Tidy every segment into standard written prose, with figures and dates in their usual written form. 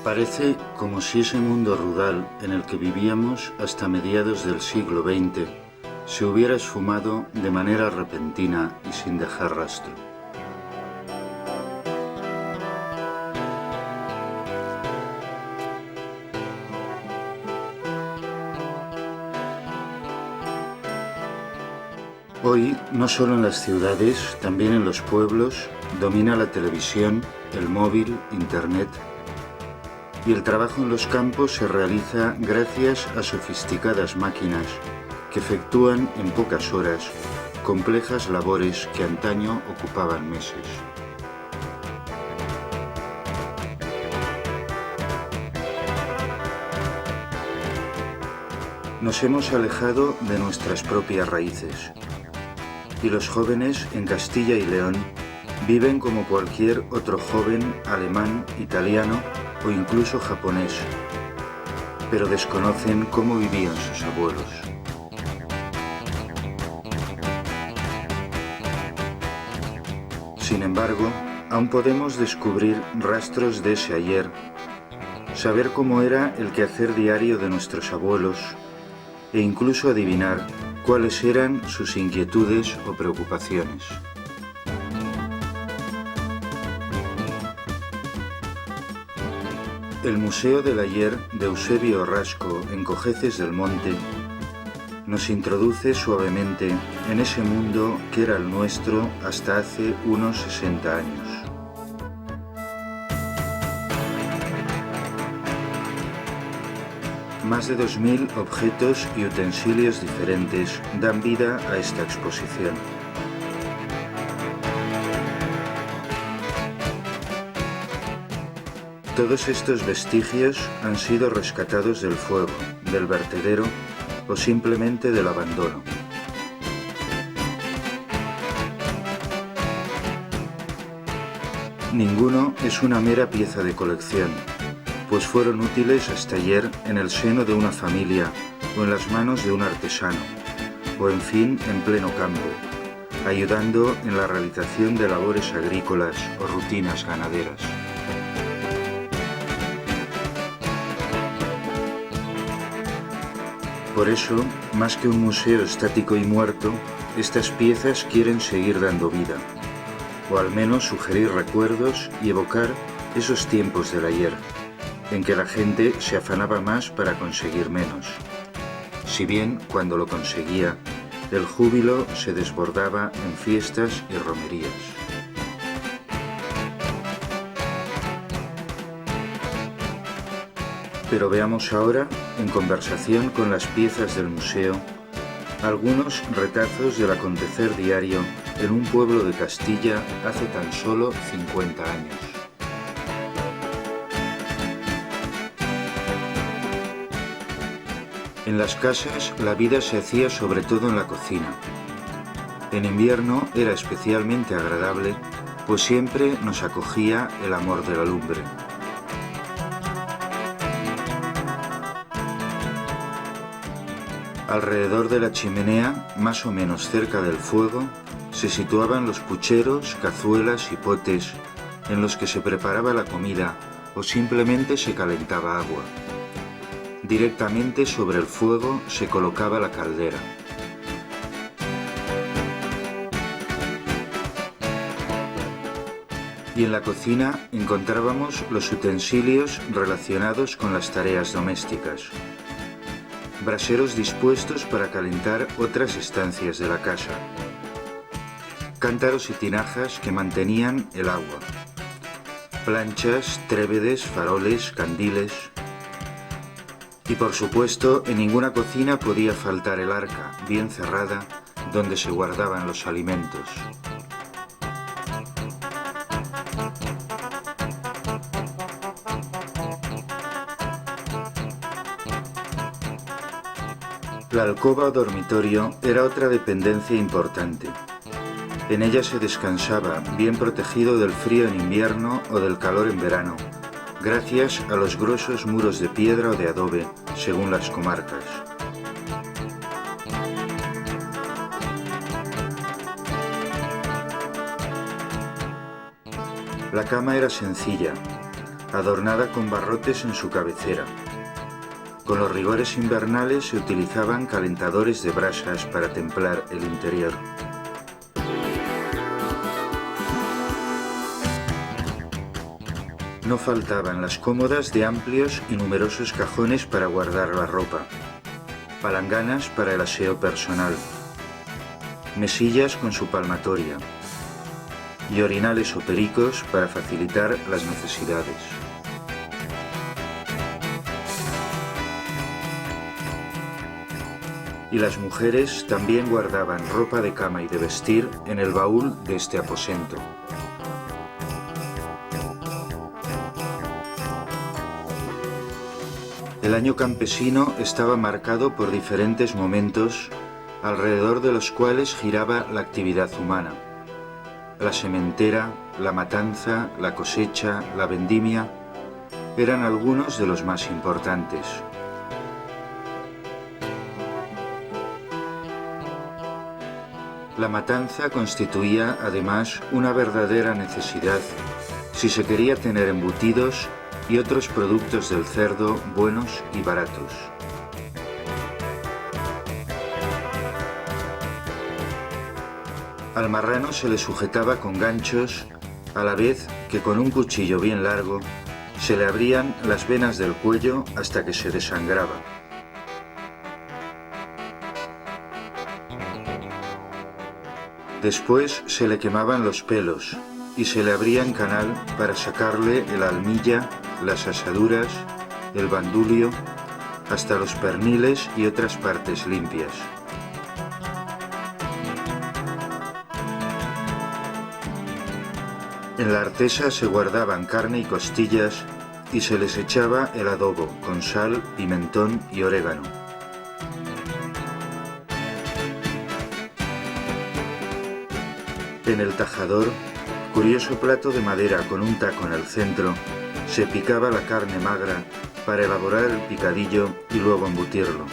Parece como si ese mundo rural en el que vivíamos hasta mediados del siglo XX se hubiera esfumado de manera repentina y sin dejar rastro. Hoy, no solo en las ciudades, también en los pueblos, domina la televisión, el móvil, Internet. Y el trabajo en los campos se realiza gracias a sofisticadas máquinas que efectúan en pocas horas complejas labores que antaño ocupaban meses. Nos hemos alejado de nuestras propias raíces, y los jóvenes en Castilla y León viven como cualquier otro joven alemán, italiano o incluso japonés, pero desconocen cómo vivían sus abuelos. Sin embargo, aún podemos descubrir rastros de ese ayer, saber cómo era el quehacer diario de nuestros abuelos e incluso adivinar cuáles eran sus inquietudes o preocupaciones. El Museo del Ayer de Eusebio Rasco en Cojeces del Monte nos introduce suavemente en ese mundo que era el nuestro hasta hace unos 60 años. Más de 2000 objetos y utensilios diferentes dan vida a esta exposición. Todos estos vestigios han sido rescatados del fuego, del vertedero o simplemente del abandono. Ninguno es una mera pieza de colección, pues fueron útiles hasta ayer en el seno de una familia o en las manos de un artesano, o en fin en pleno campo, ayudando en la realización de labores agrícolas o rutinas ganaderas. Por eso, más que un museo estático y muerto, estas piezas quieren seguir dando vida, o al menos sugerir recuerdos y evocar esos tiempos del ayer, en que la gente se afanaba más para conseguir menos. Si bien, cuando lo conseguía, el júbilo se desbordaba en fiestas y romerías. Pero veamos ahora, en conversación con las piezas del museo, algunos retazos del acontecer diario en un pueblo de Castilla hace tan solo 50 años. En las casas la vida se hacía sobre todo en la cocina. En invierno era especialmente agradable, pues siempre nos acogía el amor de la lumbre. Alrededor de la chimenea, más o menos cerca del fuego, se situaban los pucheros, cazuelas y potes en los que se preparaba la comida o simplemente se calentaba agua. Directamente sobre el fuego se colocaba la caldera. Y en la cocina encontrábamos los utensilios relacionados con las tareas domésticas. Braseros dispuestos para calentar otras estancias de la casa. Cántaros y tinajas que mantenían el agua. Planchas, trébedes, faroles, candiles. Y por supuesto, en ninguna cocina podía faltar el arca, bien cerrada, donde se guardaban los alimentos. La alcoba o dormitorio era otra dependencia importante. En ella se descansaba, bien protegido del frío en invierno o del calor en verano, gracias a los gruesos muros de piedra o de adobe, según las comarcas. La cama era sencilla, adornada con barrotes en su cabecera. Con los rigores invernales se utilizaban calentadores de brasas para templar el interior. No faltaban las cómodas de amplios y numerosos cajones para guardar la ropa, palanganas para el aseo personal, mesillas con su palmatoria y orinales o pericos para facilitar las necesidades. Y las mujeres también guardaban ropa de cama y de vestir en el baúl de este aposento. El año campesino estaba marcado por diferentes momentos alrededor de los cuales giraba la actividad humana. La sementera, la matanza, la cosecha, la vendimia eran algunos de los más importantes. La matanza constituía además una verdadera necesidad si se quería tener embutidos y otros productos del cerdo buenos y baratos. Al marrano se le sujetaba con ganchos, a la vez que con un cuchillo bien largo se le abrían las venas del cuello hasta que se desangraba. Después se le quemaban los pelos y se le abría en canal para sacarle el almilla, las asaduras, el bandulio, hasta los perniles y otras partes limpias. En la artesa se guardaban carne y costillas y se les echaba el adobo con sal, pimentón y orégano. En el tajador, curioso plato de madera con un taco en el centro, se picaba la carne magra para elaborar el picadillo y luego embutirlo.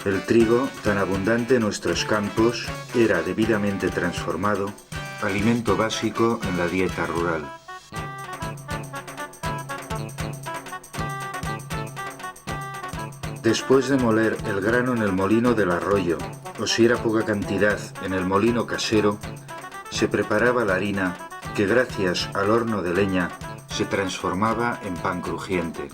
El trigo, tan abundante en nuestros campos, era debidamente transformado, alimento básico en la dieta rural. Después de moler el grano en el molino del arroyo, o si era poca cantidad en el molino casero, se preparaba la harina que gracias al horno de leña se transformaba en pan crujiente.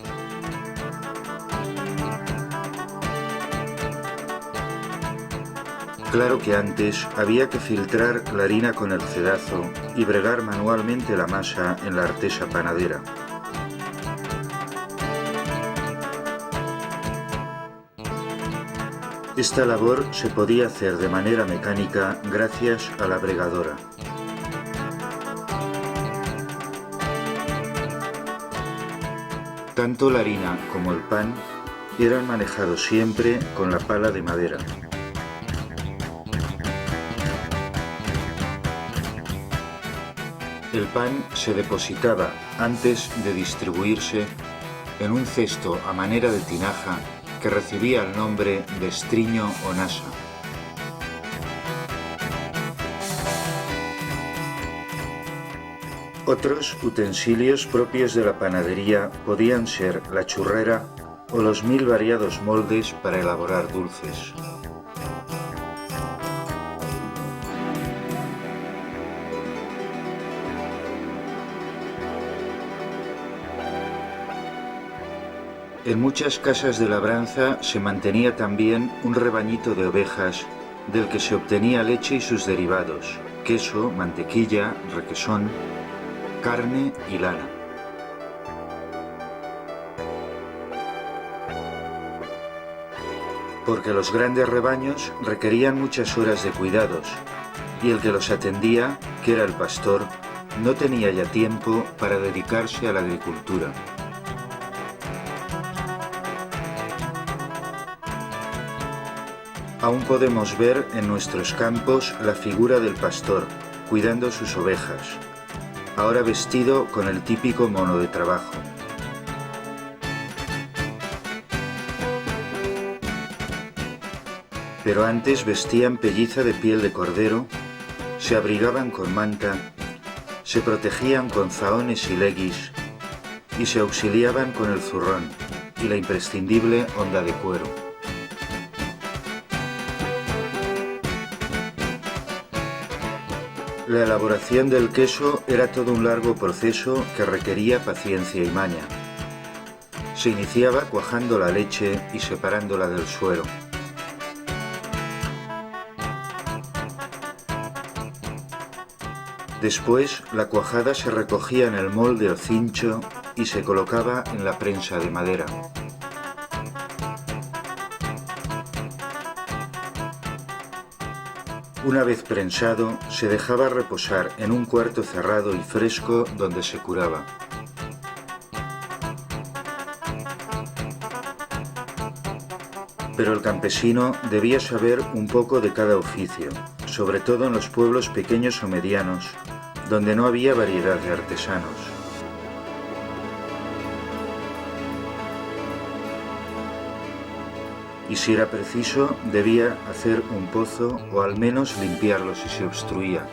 Claro que antes había que filtrar la harina con el cedazo y bregar manualmente la masa en la artesa panadera. Esta labor se podía hacer de manera mecánica gracias a la bregadora. Tanto la harina como el pan eran manejados siempre con la pala de madera. El pan se depositaba antes de distribuirse en un cesto a manera de tinaja que recibía el nombre de estriño o nasa. Otros utensilios propios de la panadería podían ser la churrera o los 1000 variados moldes para elaborar dulces. En muchas casas de labranza se mantenía también un rebañito de ovejas del que se obtenía leche y sus derivados, queso, mantequilla, requesón, carne y lana. Porque los grandes rebaños requerían muchas horas de cuidados y el que los atendía, que era el pastor, no tenía ya tiempo para dedicarse a la agricultura. Aún podemos ver en nuestros campos la figura del pastor, cuidando sus ovejas, ahora vestido con el típico mono de trabajo. Pero antes vestían pelliza de piel de cordero, se abrigaban con manta, se protegían con zahones y leguis y se auxiliaban con el zurrón y la imprescindible honda de cuero. La elaboración del queso era todo un largo proceso que requería paciencia y maña. Se iniciaba cuajando la leche y separándola del suero. Después, la cuajada se recogía en el molde o cincho y se colocaba en la prensa de madera. Una vez prensado, se dejaba reposar en un cuarto cerrado y fresco donde se curaba. Pero el campesino debía saber un poco de cada oficio, sobre todo en los pueblos pequeños o medianos, donde no había variedad de artesanos. Y si era preciso, debía hacer un pozo o al menos limpiarlo si se obstruía.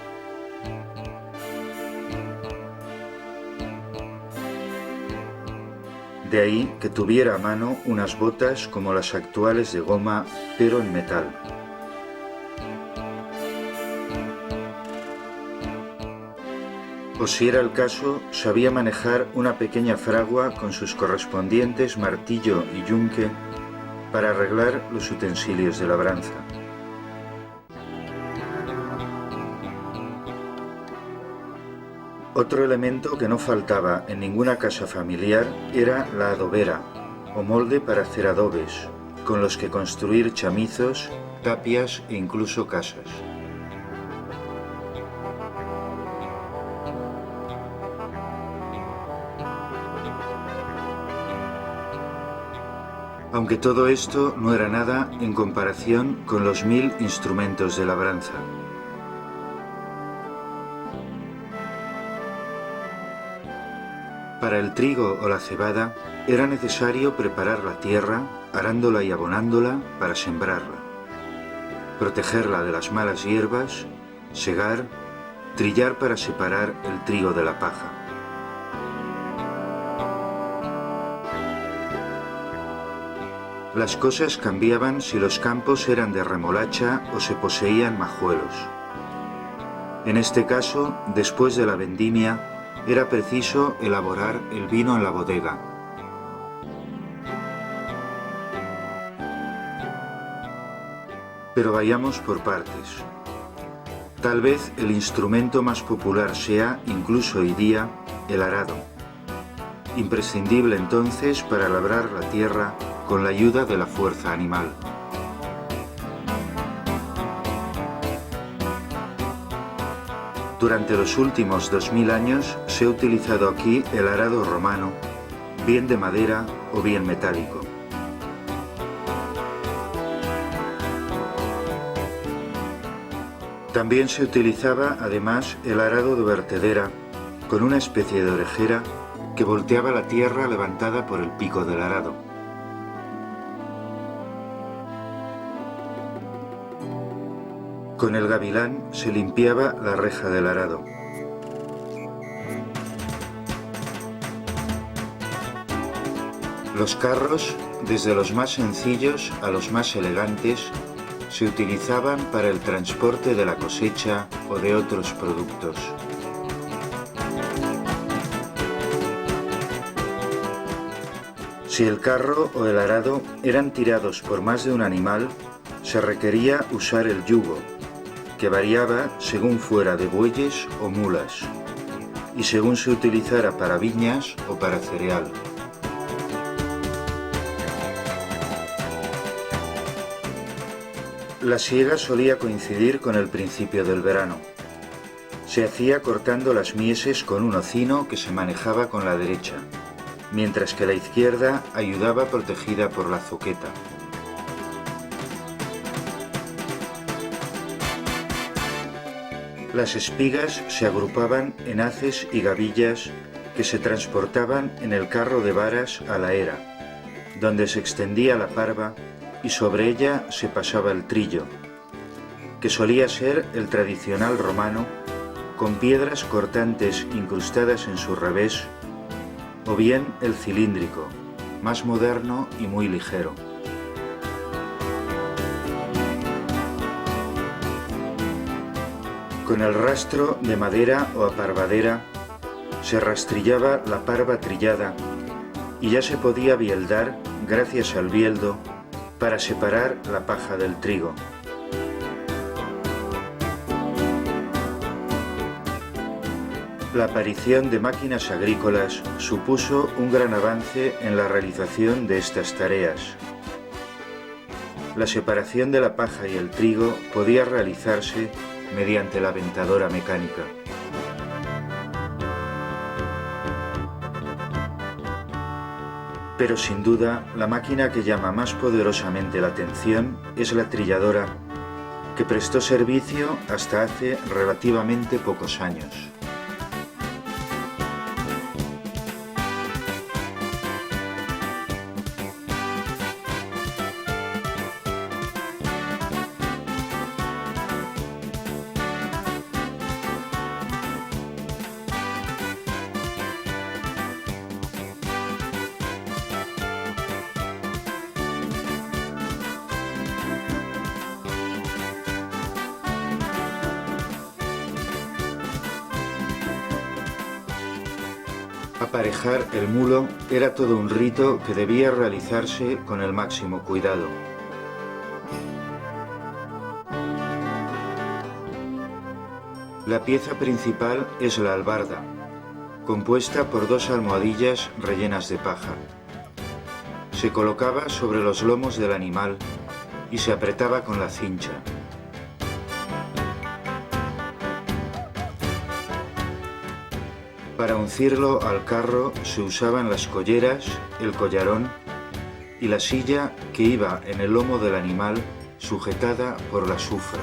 De ahí que tuviera a mano unas botas como las actuales de goma, pero en metal. O si era el caso, sabía manejar una pequeña fragua con sus correspondientes martillo y yunque para arreglar los utensilios de labranza. Otro elemento que no faltaba en ninguna casa familiar era la adobera, o molde para hacer adobes, con los que construir chamizos, tapias e incluso casas. Aunque todo esto no era nada en comparación con los 1000 instrumentos de labranza. Para el trigo o la cebada era necesario preparar la tierra, arándola y abonándola para sembrarla, protegerla de las malas hierbas, segar, trillar para separar el trigo de la paja. Las cosas cambiaban si los campos eran de remolacha o se poseían majuelos. En este caso, después de la vendimia, era preciso elaborar el vino en la bodega. Pero vayamos por partes. Tal vez el instrumento más popular sea, incluso hoy día, el arado, imprescindible entonces para labrar la tierra con la ayuda de la fuerza animal. Durante los últimos 2000 años se ha utilizado aquí el arado romano, bien de madera o bien metálico. También se utilizaba además el arado de vertedera, con una especie de orejera que volteaba la tierra levantada por el pico del arado. Con el gavilán se limpiaba la reja del arado. Los carros, desde los más sencillos a los más elegantes, se utilizaban para el transporte de la cosecha o de otros productos. Si el carro o el arado eran tirados por más de un animal, se requería usar el yugo, que variaba según fuera de bueyes o mulas, y según se utilizara para viñas o para cereal. La siega solía coincidir con el principio del verano. Se hacía cortando las mieses con un hocino que se manejaba con la derecha, mientras que la izquierda ayudaba protegida por la zoqueta. Las espigas se agrupaban en haces y gavillas que se transportaban en el carro de varas a la era, donde se extendía la parva y sobre ella se pasaba el trillo, que solía ser el tradicional romano, con piedras cortantes incrustadas en su revés, o bien el cilíndrico, más moderno y muy ligero. Con el rastro de madera o aparvadera se rastrillaba la parva trillada y ya se podía bieldar, gracias al bieldo, para separar la paja del trigo. La aparición de máquinas agrícolas supuso un gran avance en la realización de estas tareas. La separación de la paja y el trigo podía realizarse mediante la aventadora mecánica. Pero sin duda, la máquina que llama más poderosamente la atención es la trilladora, que prestó servicio hasta hace relativamente pocos años. Aparejar el mulo era todo un rito que debía realizarse con el máximo cuidado. La pieza principal es la albarda, compuesta por dos almohadillas rellenas de paja. Se colocaba sobre los lomos del animal y se apretaba con la cincha. Para uncirlo al carro se usaban las colleras, el collarón y la silla que iba en el lomo del animal sujetada por la sufra.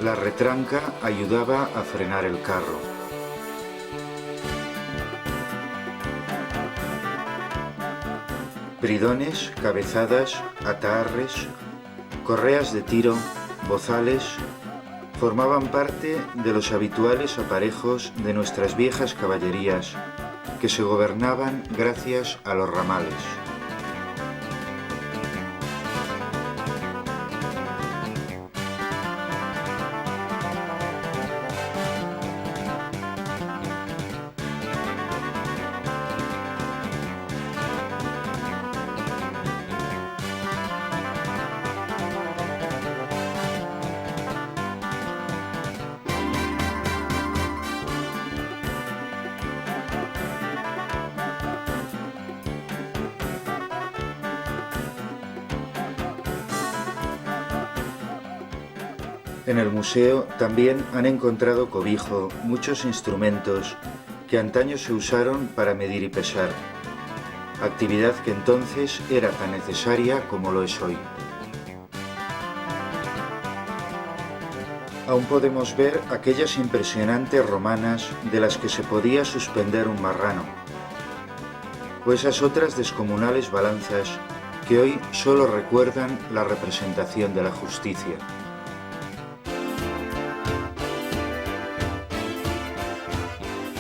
La retranca ayudaba a frenar el carro. Bridones, cabezadas, ataarres, correas de tiro, bozales, formaban parte de los habituales aparejos de nuestras viejas caballerías, que se gobernaban gracias a los ramales. En el museo también han encontrado cobijo muchos instrumentos que antaño se usaron para medir y pesar, actividad que entonces era tan necesaria como lo es hoy. Aún podemos ver aquellas impresionantes romanas de las que se podía suspender un marrano, o esas otras descomunales balanzas que hoy solo recuerdan la representación de la justicia.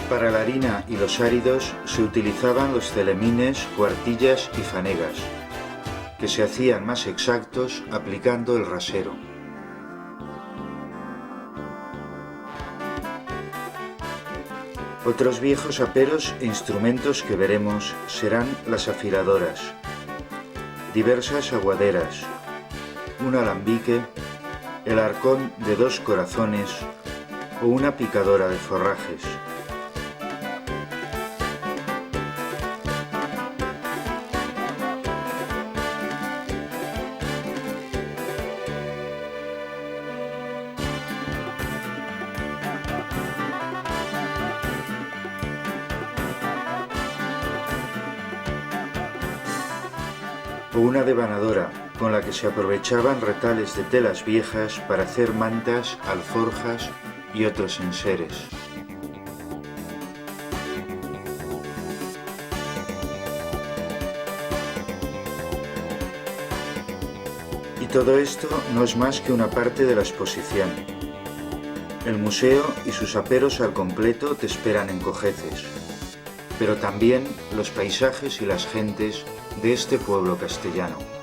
Para la harina y los áridos se utilizaban los celemines, cuartillas y fanegas, que se hacían más exactos aplicando el rasero. Otros viejos aperos e instrumentos que veremos serán las afiladoras, diversas aguaderas, un alambique, el arcón de 2 corazones o una picadora de forrajes. o una devanadora con la que se aprovechaban retales de telas viejas para hacer mantas, alforjas y otros enseres. Y todo esto no es más que una parte de la exposición. El museo y sus aperos al completo te esperan en Cojeces, pero también los paisajes y las gentes de este pueblo castellano.